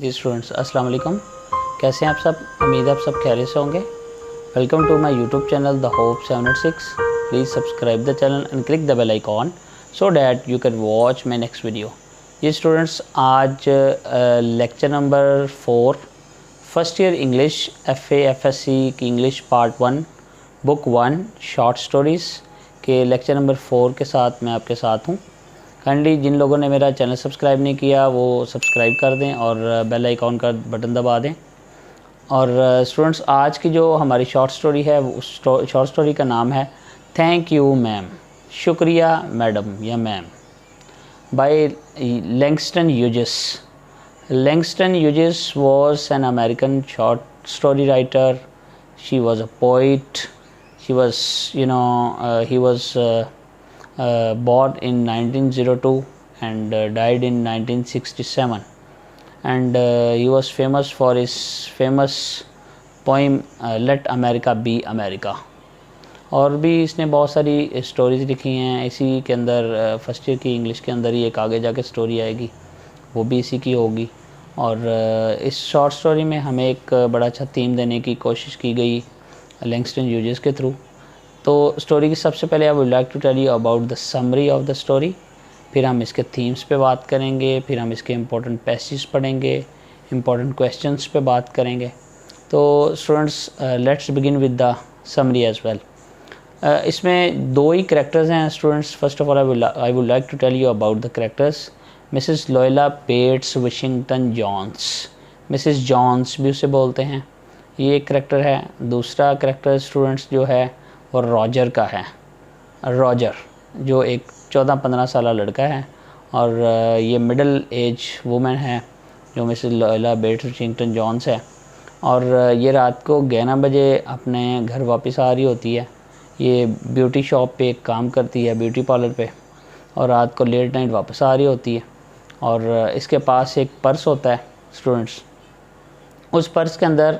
जी students, अस्सलाम वालेकुम। कैसे हैं आप सब? उम्मीद है आप सब खैरियत से होंगे। Welcome to my YouTube channel the hope 786। Please subscribe the channel and click the bell icon so that you can watch my next video. जी स्टूडेंट्स, आज lecture number 4 first year English FA FSC की English part 1 book 1 short stories के lecture number 4 के साथ मैं आपके साथ हूँ। काइंडली जिन लोगों ने मेरा चैनल सब्सक्राइब नहीं किया वो सब्सक्राइब कर दें और बेल आइकॉन का बटन दबा दें। और स्टूडेंट्स, आज की जो हमारी शॉर्ट स्टोरी है उस शॉर्ट स्टोरी का नाम है थैंक यू मैम, शुक्रिया मैडम या ma'am, by Langston Hughes. Langston Hughes was an American short story writer. She was a poet. She was, he was born in 1902 and died in 1967. And he was famous for his famous poem Let America Be America. और भी इसने बहुत सारी stories लिखी हैं। इसी के अंदर फर्स्ट ईयर की इंग्लिश के अंदर ही एक आगे जाके स्टोरी आएगी, वो भी इसी की होगी। और इस शॉर्ट स्टोरी में हमें एक बड़ा अच्छा थीम देने की कोशिश की गई लैंगस्टन ह्यूजेस के थ्रू। तो स्टोरी की सबसे पहले I would like to tell you about the summary of the story, फिर हम इसके थीम्स पे बात करेंगे, फिर हम इसके इम्पोर्टेंट पैसेज पढ़ेंगे, इम्पोर्टेंट क्वेश्चंस पे बात करेंगे। तो students, let's begin with the summary as well. इसमें दो ही करेक्टर्स हैं students. First of all I would like to tell you about the characters. Mrs Luella Bates Washington Jones, Mrs Jones भी उसे बोलते हैं, ये एक करेक्टर है। दूसरा करेक्टर स्टूडेंट्स जो है वो रॉजर का है। रॉजर जो एक 14-15 साल लड़का है और ये मिडिल एज वुमेन है जो Mrs Luella Bates Washington Jones है। और ये रात को 11 बजे अपने घर वापस आ रही होती है। ये ब्यूटी शॉप पे काम करती है, ब्यूटी पार्लर पे, और रात को लेट नाइट वापस आ रही होती है। और इसके पास एक पर्स होता है स्टूडेंट्स। उस पर्स के अंदर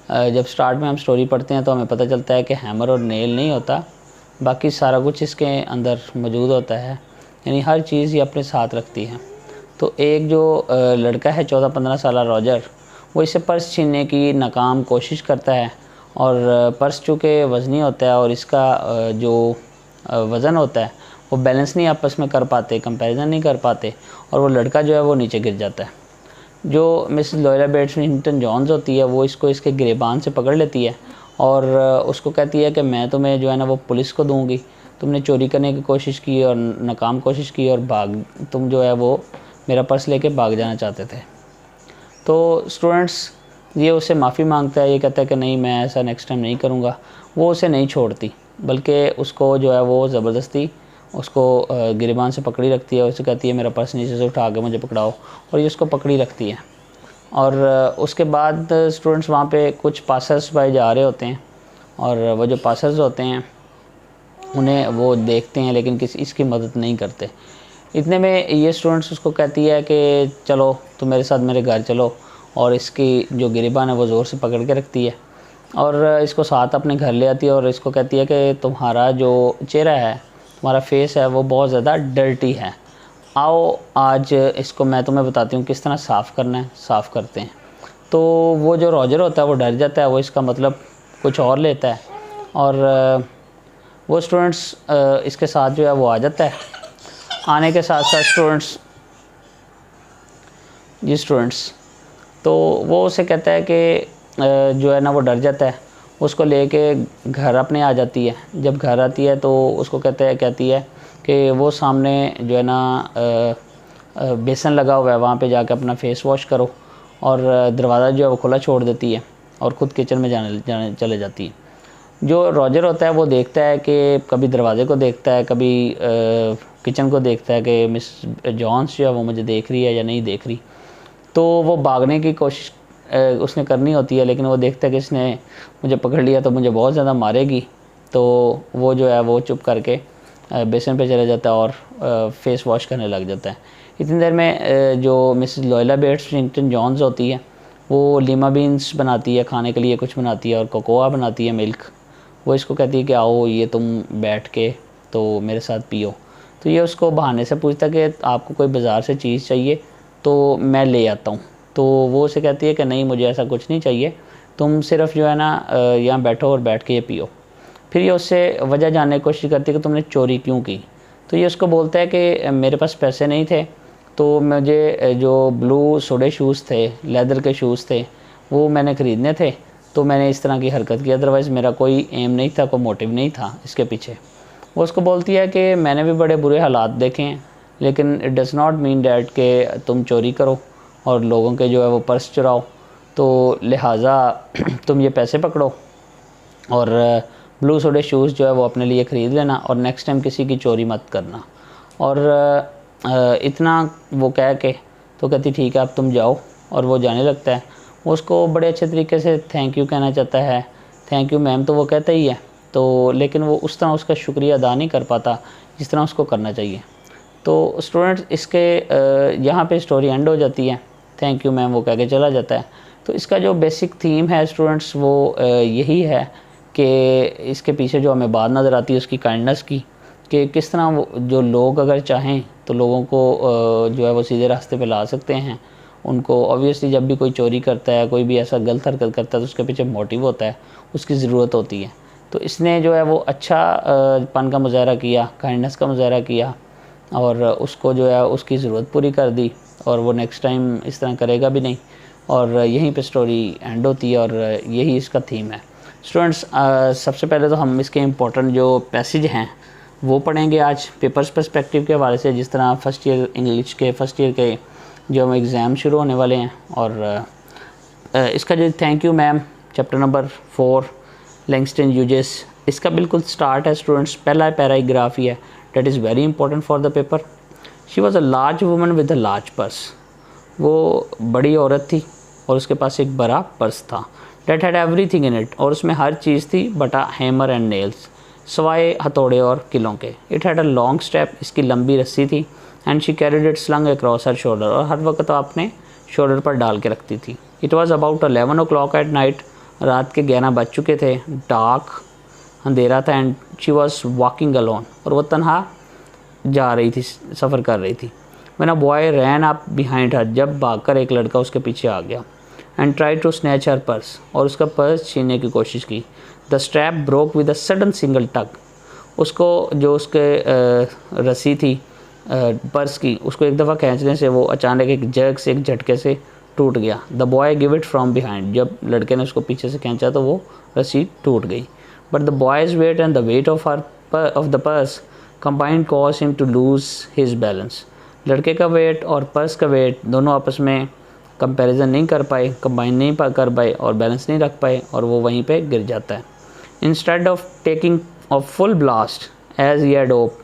जब स्टार्ट में हम स्टोरी पढ़ते हैं तो हमें पता चलता है कि हैमर और नेल नहीं होता, बाकी सारा कुछ इसके अंदर मौजूद होता है, यानी हर चीज़ ये अपने साथ रखती है। तो एक जो लड़का है 14-15 साल रॉजर, वो इसे पर्स छीनने की नाकाम कोशिश करता है। और पर्स चूँकि वज़नी होता है और इसका जो वज़न होता है वो बैलेंस नहीं आपस में कर पाते, कंपैरिजन नहीं कर पाते, और वो लड़का जो है वो नीचे गिर जाता है। जो Mrs Luella Bates Washington Jones होती है वो इसको इसके गिरेबान से पकड़ लेती है और उसको कहती है कि मैं तुम्हें जो है ना वो पुलिस को दूंगी, तुमने चोरी करने की कोशिश की और नाकाम कोशिश की और तुम जो है वो मेरा पर्स लेके भाग जाना चाहते थे। तो स्टूडेंट्स, ये उससे माफ़ी मांगता है, ये कहता है कि नहीं मैं ऐसा नेक्स्ट टाइम नहीं करूँगा। वो उसे नहीं छोड़ती बल्कि उसको जो है वो ज़बरदस्ती उसको गिरेबान से पकड़ी रखती है। उसे कहती है मेरा पर्स नीचे से उठा के मुझे पकड़ाओ, और ये उसको पकड़ी रखती है। और उसके बाद स्टूडेंट्स वहाँ पे कुछ पासर्स बाय जा रहे होते हैं और वो जो पासर्स होते हैं उन्हें वो देखते हैं लेकिन इसकी मदद नहीं करते। इतने में ये स्टूडेंट्स उसको कहती है कि चलो तुम मेरे साथ मेरे घर चलो, और इसकी जो गिरेबान है वो ज़ोर से पकड़ के रखती है और इसको साथ अपने घर ले आती है और इसको कहती है कि तुम्हारा जो चेहरा है, तुम्हारा फेस है वो बहुत ज़्यादा डर्टी है, आओ आज इसको मैं तुम्हें बताती हूँ किस तरह साफ़ करना है। साफ़ करते हैं। तो वो जो रॉजर होता है वो डर जाता है, वो इसका मतलब कुछ और लेता है और वो स्टूडेंट्स इसके साथ जो है वो आ जाता है। आने के साथ साथ स्टूडेंट्स तो वो उसे कहता है कि जो है ना वो डर जाता है, उसको लेके घर अपने आ जाती है। जब घर आती है तो उसको कहती है कि वो सामने जो है ना बेसन लगा हुआ है, वहाँ पे जाके अपना फेस वॉश करो, और दरवाज़ा जो है वो खुला छोड़ देती है और ख़ुद किचन में जाने चले जाती है। जो रॉजर होता है वो देखता है कि कभी दरवाज़े को देखता है, कभी किचन को देखता है कि मिस जॉन्स जो है वो मुझे देख रही है या नहीं देख रही। तो वो भागने की कोशिश उसने करनी होती है, लेकिन वो देखता है कि इसने मुझे पकड़ लिया तो मुझे बहुत ज़्यादा मारेगी। तो वो जो है वो चुप करके बेसन पे चला जाता है और फेस वॉश करने लग जाता है। इतनी देर में जो Mrs Luella Bates Washington Jones होती है वो लीमा बीन्स बनाती है, खाने के लिए कुछ बनाती है, और कोकोआ बनाती है, मिल्क। वो इसको कहती है कि आओ ये तुम बैठ के तो मेरे साथ पियो। तो ये उसको बहाने से पूछता है कि आपको कोई बाज़ार से चीज़ चाहिए तो मैं ले आता हूँ। तो वो उसे कहती है कि नहीं, मुझे ऐसा कुछ नहीं चाहिए, तुम सिर्फ जो है ना यहाँ बैठो और बैठ के ये पियो। फिर ये उससे वजह जानने की कोशिश करती है कि तुमने चोरी क्यों की। तो ये उसको बोलता है कि मेरे पास पैसे नहीं थे, तो मुझे जो ब्लू सोडे शूज़ थे, लेदर के शूज़ थे, वो मैंने ख़रीदने थे, तो मैंने इस तरह की हरकत की, अदरवाइज़ मेरा कोई एम नहीं था, कोई मोटिव नहीं था इसके पीछे। वो उसको बोलती है कि मैंने भी बड़े बुरे हालात देखे हैं, लेकिन it does not mean that कि तुम चोरी करो और लोगों के जो है वो पर्स चुराओ, तो लिहाजा तुम ये पैसे पकड़ो और ब्लू सोडे शूज़ जो है वो अपने लिए ख़रीद लेना और नेक्स्ट टाइम किसी की चोरी मत करना। और इतना वो कह के तो कहती ठीक है, अब तुम जाओ, और वो जाने लगता है। वो उसको बड़े अच्छे तरीके से थैंक यू कहना चाहता है, थैंक यू मैम तो वो कहता ही है, तो लेकिन वो उस तरह उसका शुक्रिया अदा नहीं कर पाता जिस तरह उसको करना चाहिए। तो स्टूडेंट्स इसके यहाँ पे स्टोरी एंड हो जाती है, थैंक यू मैम वो कह के चला जाता है। तो इसका जो बेसिक थीम है स्टूडेंट्स वो यही है कि इसके पीछे जो हमें बात नज़र आती है उसकी काइंडनेस की, कि किस तरह वो जो लोग अगर चाहें तो लोगों को जो है वो सीधे रास्ते पे ला सकते हैं। उनको ऑब्वियसली जब भी कोई चोरी करता है, कोई भी ऐसा गलत हरकत करता है, तो उसके पीछे मोटिव होता है, उसकी ज़रूरत होती है। तो इसने जो है वो अच्छा पन का मुजाहरा किया, काइंडनेस का मुजाहरा किया, और उसको जो है उसकी ज़रूरत पूरी कर दी, और वो नेक्स्ट टाइम इस तरह करेगा भी नहीं। और यहीं पे स्टोरी एंड होती है, और यही इसका थीम है। स्टूडेंट्स सबसे पहले तो हम इसके इम्पोर्टेंट जो पैसेज हैं वो पढ़ेंगे आज पेपर्स पर्सपेक्टिव के हवाले से, जिस तरह फ़र्स्ट ईयर इंग्लिश के फ़र्स्ट ईयर के जो हम एग्ज़ाम शुरू होने वाले हैं। और इसका जो thank you ma'am chapter number 4 Langston uses, इसका बिल्कुल स्टार्ट है स्टूडेंट्स, पहला पैराग्राफ ही है, that is very important for the paper. She was a large woman with a large purse, वो बड़ी औरत थी और उसके पास एक बड़ा पर्स था। That had everything in it, और उसमें हर चीज़ थी but a hammer and nails, सवाए हथौड़े और किलों के। It had a long strap, इसकी लंबी रस्सी थी। And she carried it slung across her shoulder, और हर वक्त अपने शोल्डर पर डाल के रखती थी। It was about 11 o'clock at night, रात के 11 बज चुके थे, डार्क अंधेरा था। And she was walking alone, और वह तनहा जा रही थी, सफ़र कर रही थी। When a boy ran up behind her, जब भागकर एक लड़का उसके पीछे आ गया। And try to snatch her purse, और उसका पर्स छीनने की कोशिश की। The strap broke with a sudden single tug, उसको जो उसके रस्सी थी पर्स की, उसको एक दफ़ा खींचने से वो अचानक एक जर्क से, एक झटके से टूट गया। The boy give it from behind, जब लड़के ने उसको पीछे से खींचा तो वो रस्सी टूट गई। But the boy's weight and the weight of the purse combined caused him to lose his balance, लड़के का वेट और पर्स का वेट दोनों आपस में कंपैरिजन नहीं कर पाए, कंबाइन नहीं कर पाए और बैलेंस नहीं रख पाए, और वो वहीं पे गिर जाता है। Instead of taking off full blast as he had hoped,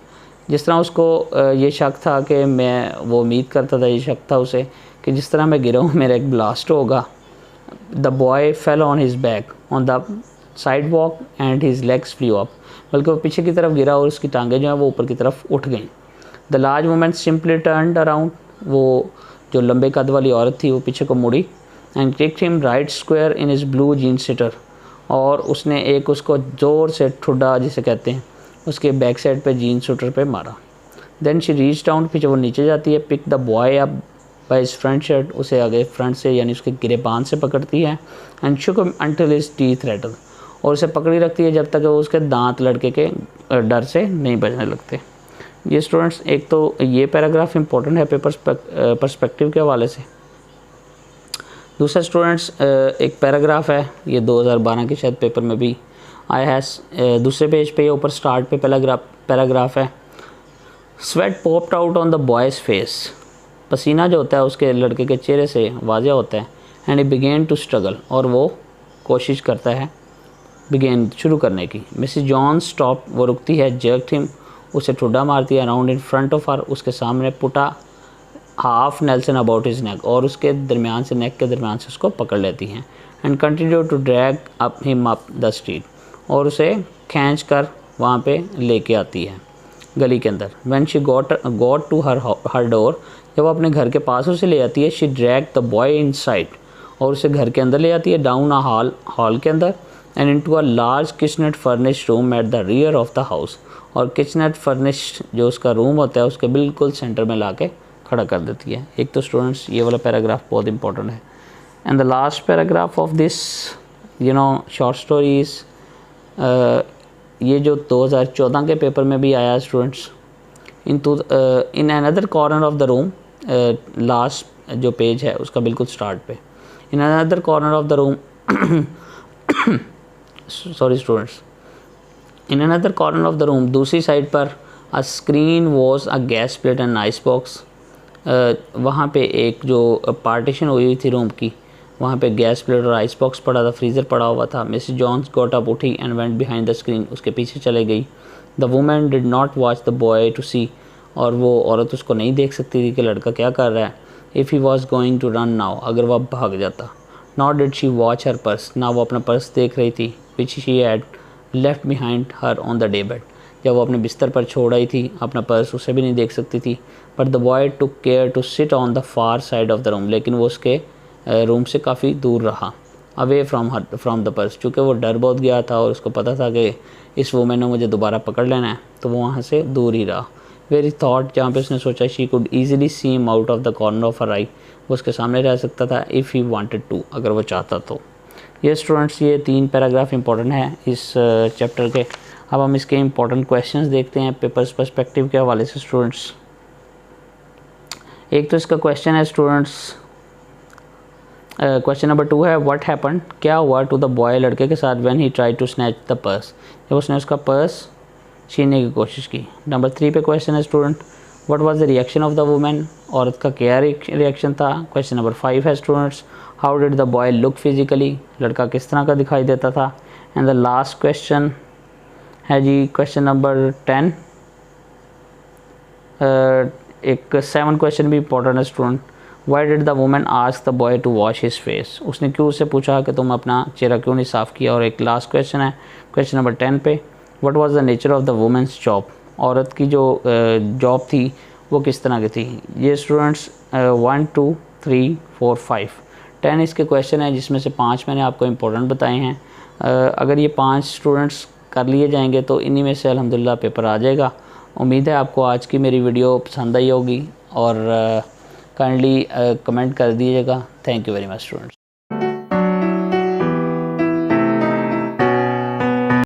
जिस तरह उसको ये शक था कि वो उम्मीद करता था, ये शक था उसे कि जिस तरह मैं गिरा हूँ मेरा एक ब्लास्ट होगा। The boy fell on his back on the side walk and his legs flu up, बल्कि वो पीछे की तरफ गिरा और उसकी टांगें जो हैं वो ऊपर की तरफ उठ गईं। The large woman simply turned around, वो जो लंबे कद वाली औरत थी वो पीछे को मुड़ी। And kicked him right square in his blue jean sitter, और उसने एक उसको ज़ोर से ठुड्डा जिसे कहते हैं उसके बैक साइड पे जीन सूटर पे मारा। देन शी रीच डाउन, फिर जब वो नीचे जाती है, pick the boy up by his front shirt, उसे आगे फ्रंट से यानी उसके गिरेबान से पकड़ती है। And shook him until his teeth rattle, और उसे पकड़ी रखती है जब तक वो उसके दांत लड़के के डर से नहीं बजने लगते। ये स्टूडेंट्स एक तो ये पैराग्राफ इंपॉर्टेंट है पेपर पर्सपेक्टिव के हवाले से। दूसरा स्टूडेंट्स एक पैराग्राफ है, ये 2012 के शायद पेपर में भी आया है। दूसरे पेज पे ऊपर स्टार्ट पे पैराग्राफ है। Sweat popped out on the boys face, पसीना जो होता है उसके लड़के के चेहरे से वाज़ेह होता है। And he began to struggle, और वो कोशिश करता है बिगेन शुरू करने की। मिसिस जॉन स्टॉप, वो रुकती है। जर्क्ड हिम, उसे ठुड्डा मारती है। Around in front of her, उसके सामने। Put a half nelson about his neck, और उसके दरमियान से, नेक के दरमियान से उसको पकड़ लेती हैं। And continue to drag up him up the street, और उसे खींच कर वहाँ पे लेके आती है गली के अंदर। When she got to her door, जब वो अपने घर के पास उसे ले आती है। She drag the boy in side, और उसे घर के अंदर ले आती है। डाउन अ हॉल के अंदर। And into a large kitchenette furnished room at the rear of the house, और किचनेट फर्निश्ड जो उसका रूम होता है उसके बिल्कुल सेंटर में ला के खड़ा कर देती है। एक तो स्टूडेंट्स ये वाला पैराग्राफ बहुत इंपॉर्टेंट है। And the last paragraph of this short stories, ये जो 2014 के पेपर में भी आया students, in another corner of the room, last जो पेज है उसका बिल्कुल स्टार्ट पे, in another corner of the room sorry students, in another corner of the room, दूसरी साइड पर, a screen was a gas plate and ice box, वहाँ पे एक जो पार्टीशन हुई हुई थी रूम की, वहाँ पे गैस प्लेट और आइस बॉक्स पड़ा था, फ्रीज़र पड़ा हुआ था। मिसेस जॉन्स गॉट अप, उठी and went behind the screen, उसके पीछे चले गई। The woman did not watch the boy to see, और वो औरत उसको नहीं देख सकती थी कि लड़का क्या कर रहा है। If he was going to run now, अगर वह भाग जाता। Not did she watch her purse, ना वो अपना पर्स देख रही थी, which she had left behind her on the day bed, जब वो अपने बिस्तर पर छोड़ आई थी अपना पर्स, उसे भी नहीं देख सकती थी। But the boy took care to sit on the far side of the room, लेकिन वो उसके रूम से काफ़ी दूर रहा, अवे फ्रॉम द पर्स, चूँकि वो डर बहुत गया था और उसको पता था कि इस वुमेन ने मुझे दोबारा पकड़ लेना है, तो वो वहाँ से दूर ही रहा। वेरी थॉट, जहाँ पे उसने सोचा, she could easily see him out of the corner of her eye, वो उसके सामने रह सकता था, इफ़ ही वांटेड टू, अगर वो चाहता तो। ये स्टूडेंट्स ये 3 पैराग्राफ इंपॉर्टेंट हैं इस चैप्टर के। अब हम इसके इंपॉर्टेंट क्वेश्चंस देखते हैं पेपर्स पर्सपेक्टिव के हवाले से स्टूडेंट्स। एक तो इसका क्वेश्चन है स्टूडेंट्स, क्वेश्चन नंबर 2 है, व्हाट हैपेंड, क्या हुआ टू द बॉय, लड़के के साथ, when he try to snatch the purse, जब उसने उसका पर्स छीनने की कोशिश की। नंबर 3 पे क्वेश्चन है student, what was the reaction of the women, औरत का क्या रिएक्शन था। क्वेश्चन नंबर 5 है students, how did the boy look physically, लड़का किस तरह का दिखाई देता था। एंड द लास्ट क्वेश्चन है जी क्वेश्चन नंबर 10, एक 7 क्वेश्चन भी इंपॉर्टेंट है student, why did the woman ask the boy to wash his face, उसने क्यों उससे पूछा कि तुम अपना चेहरा क्यों नहीं साफ़ किया। और एक लास्ट क्वेश्चन है क्वेश्चन नंबर 10 पे, what was the nature of the woman's job, औरत की जो जॉब थी वो किस तरह की थी। ये स्टूडेंट्स 1 2 3 4 5 10 इसके क्वेश्चन हैं, जिसमें से 5 मैंने आपको इम्पोर्टेंट बताए हैं। अगर ये 5 स्टूडेंट्स कर लिए जाएंगे तो इन्हीं में से अल्हम्दुलिल्लाह पेपर आ जाएगा। उम्मीद है आपको आज की मेरी वीडियो पसंद आई होगी और काइंडली कमेंट कर दीजिएगा। Thank you very much students.